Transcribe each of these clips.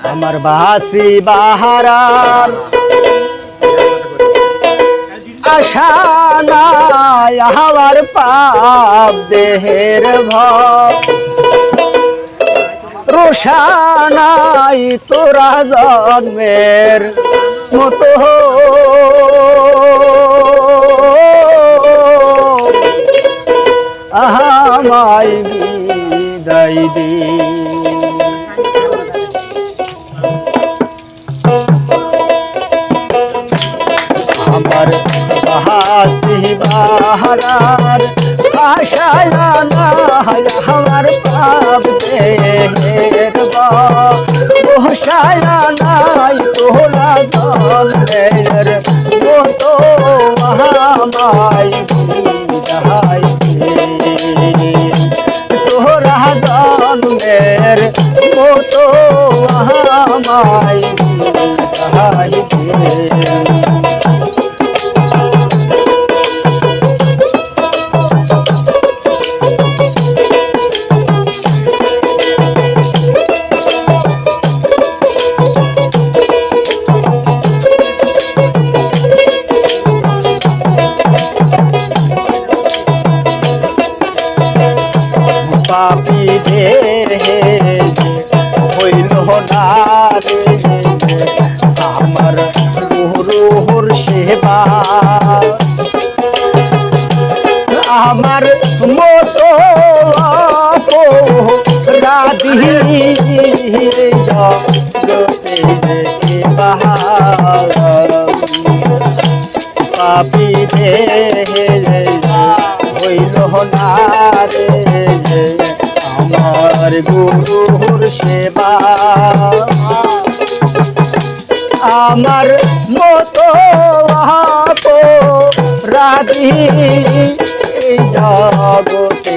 আমার বাসি বাহারার আশা নাই আমার পাপ দেহের ভব রোশানাই তোরা জন্মের মতো আমায় বিদায় দে আমার বাহাসি বাহারার আশায় নাই আমার পাপ দেহের বসায় নাই তোলা জলের মতো আমায় বিদায় দে তোরা জন্মের মতো আমায় বিদায় দে পাপি দেহে হইল না রে আমার রুহুর সেবা আমার মতো রাধি জগতে পাপি দেহে হইল না রে আমার গুরুর সেবা আমার মতো রাধি জগতে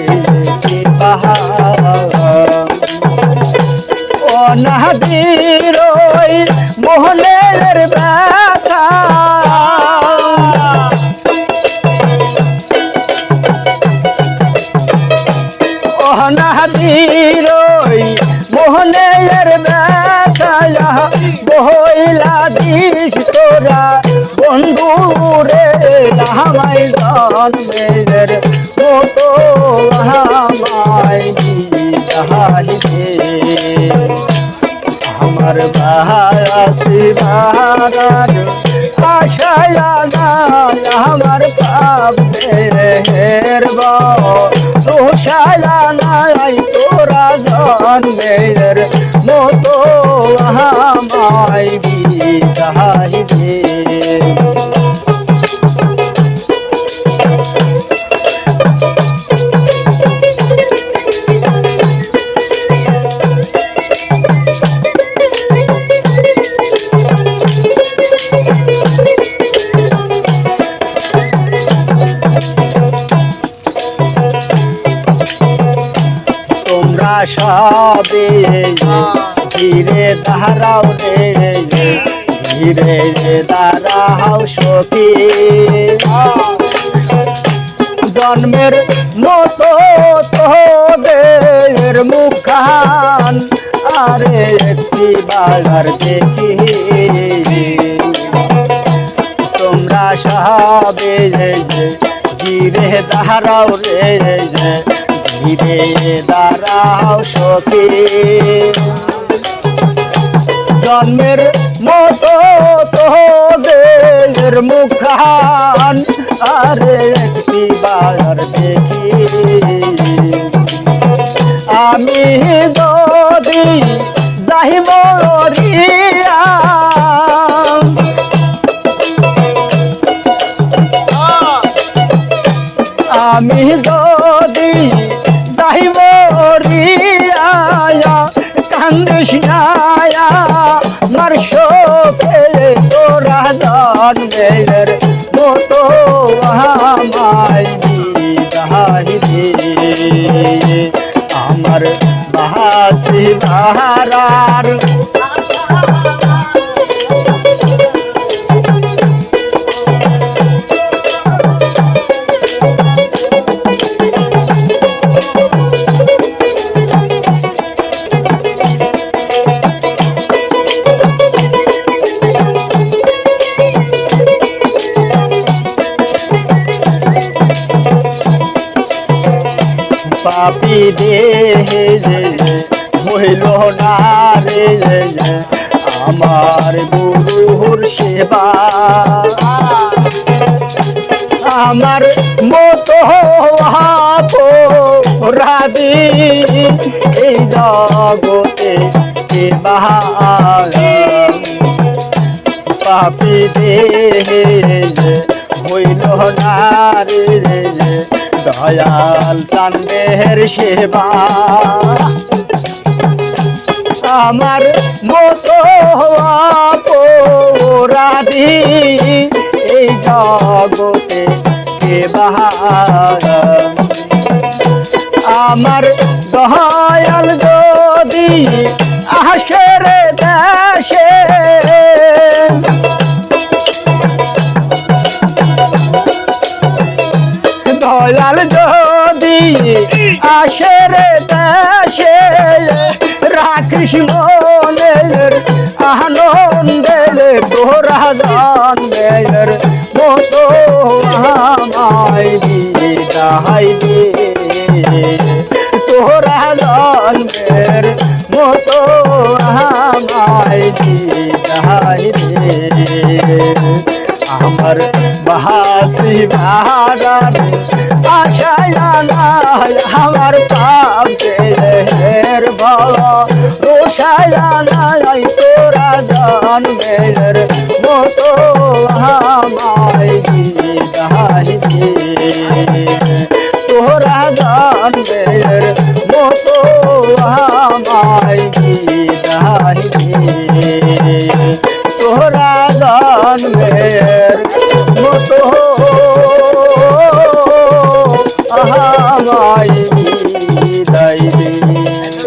অনাদির মোহনের ব্যথা অনাদির মোহনের ব্যথা বইলা দিস তোরা বন্ধু রে আমায় জন্মের মতো আমায় বিদায় দে আমার বাহাসি বাহারার আশায় নাই আমার পাপ দেহের বসায় নাই তোরা জন্মের মতো আমায় বিদায় দে তোমরা সবে ধীরে দাঁড়াও রে ধীরে দাঁড়াও সখী জন্মের মতো তোদের মুখখান আরে একটি বাজার দেখি তোমরা সবে ধীরে দাঁড়াও রে ধীরে দাঁড়াও সখী জন্মের মতো তোদের মুখখান আরে একটি বার দেখি আমি যদি যাই মরিয়া আমি যদি যাই মরিয়া কান্দিস না আমার শোকে তোরা জন্মের মতো আমায় বিদায় দে আমার বাহাসি বাহারার পাপি দেহে যে হইল না রে আমার গুরুর সেবা আমার মতো রাধি এই জগতে কে পাপি দেহে হইল না রে দয়াল চান্দের সেবা আমার মতো রাধি এই জগতে কে আমার দয়াল যদি আসে রে দেশে দয়াল যদি আসে রে দেশে রাখিস মনের আনন্দের তোরা জন্মের মতো আমায় বিদায় দে তোরা জন্মের মতো আমায় বিদায় দে আমার বাহাসি ভাড়ার আশায় আমার পাপ দেহের বাবা রোষায় তোরা জন্মের মতো আমায় বিদায় দে তোরা জন্মের মতো আমায় বিদায় দে তোরা জন্মের মতো আমায় বিদায় দে।